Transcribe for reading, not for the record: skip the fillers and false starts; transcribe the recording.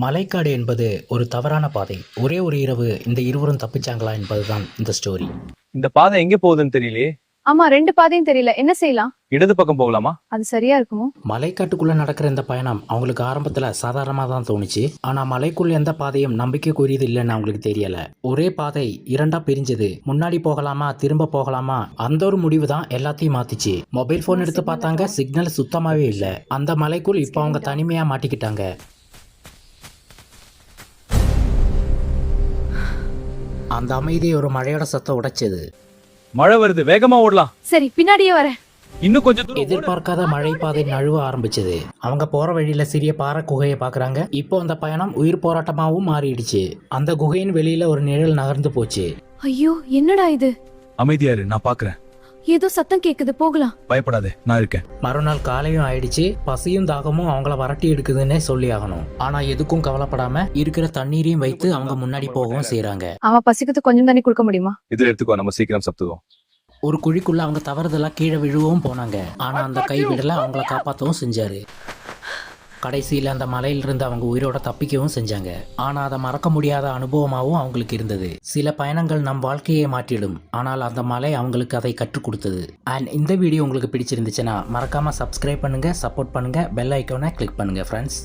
மலைக்காடு என்பது ஒரு தவறான பாதை. ஒரே ஒரு இரவு இந்த இருவரும் தப்பிச்சாங்களா என்பதுதான் இந்த ஸ்டோரி. இந்த பாதை எங்க போகுதுன்னு தெரியலையே. ஆமா, 2 பாதையும் தெரியல. என்ன செய்யலாம்? இடது பக்கம் போகலாமா? அது சரியா இருக்குமோ? மலைக்காட்டுக்குள்ள நடக்கிற இந்த பயணம் அவங்களுக்கு ஆரம்பத்துல சாதாரணமா தான் தோணுச்சு. ஆனா மலைக்குள்ள எந்த பாதையும் நம்பிக்கைக்குரியது இல்லைன்னு அவங்களுக்கு தெரியல. ஒரே பாதை இரண்டா பிரிஞ்சது. முன்னாடி போகலாமா திரும்ப போகலாமா அந்த ஒரு முடிவு தான் எல்லாத்தையும் மாத்திச்சு. மொபைல் போன் எடுத்து பார்த்தாங்க, சிக்னல் சுத்தமாவே இல்ல. அந்த மலைக்குள் இப்ப அவங்க தனிமையா மாட்டிக்கிட்டாங்க. அந்த அமைதியை ஒரு மழையோட சத்தம் உடைச்சது. மழை வருது, வேகமா ஓடலாம். சரி, பின்னாடியே வரேன். இன்னும் கொஞ்சம் தூரம் ஓடு. எதிர்பார்க்காத மழை பாதை நழுவ ஆரம்பிச்சது. அவங்க போற வழியில சிறிய பாறை குகையை பாக்குறாங்க. இப்போ அந்த பயணம் உயிர் போராட்டமாவும் மாறிடுச்சு. அந்த குகையின் வெளியில ஒரு நிழல் நகர்ந்து போச்சு. ஐயோ, என்னடா இது? அமைதியா இரு, நான் பாக்குறேன். ஏதோ சத்தம் கேக்குது, போகலாம். பயப்படாதே, நான் இருக்கேன். மறுநாள் காலையும் ஆயிடுச்சு. பசியும் தாகமும் அவங்கள வரட்டி எடுக்குதுன்னே சொல்லி ஆகணும். ஆனா எதுக்கும் கவலைப்படாம இருக்கிற தண்ணீரையும் வைத்து அவங்க முன்னாடி போகவும் செய்யறாங்க. அவன் பசிக்குது, கொஞ்சம் தண்ணி கொடுக்க முடியுமா? இதுல எடுத்துக்கோ, நம்ம சீக்கிரம் சாப்பிடுவோம். ஒரு குழிக்குள்ள அவங்க தவறுதலா கீழே விழுவும் போனாங்க. ஆனா அந்த கை விடல, அவங்கள காப்பாற்றவும் செஞ்சாரு. கடைசியில் அந்த மலையிலிருந்து அவங்க உயிரோட தப்பிக்கவும் செஞ்சாங்க. ஆனா அதை மறக்க முடியாத அனுபவமாகவும் அவங்களுக்கு இருந்தது. சில பயணங்கள் நம் வாழ்க்கையை மாற்றிடும், ஆனால் அந்த மலை அவங்களுக்கு அதை கற்றுக் கொடுத்தது. அண்ட் இந்த வீடியோ உங்களுக்கு பிடிச்சிருந்துச்சுன்னா மறக்காம சப்ஸ்கிரைப் பண்ணுங்க, சப்போர்ட் பண்ணுங்க, பெல் ஐக்கானை கிளிக் பண்ணுங்க ஃப்ரெண்ட்ஸ்.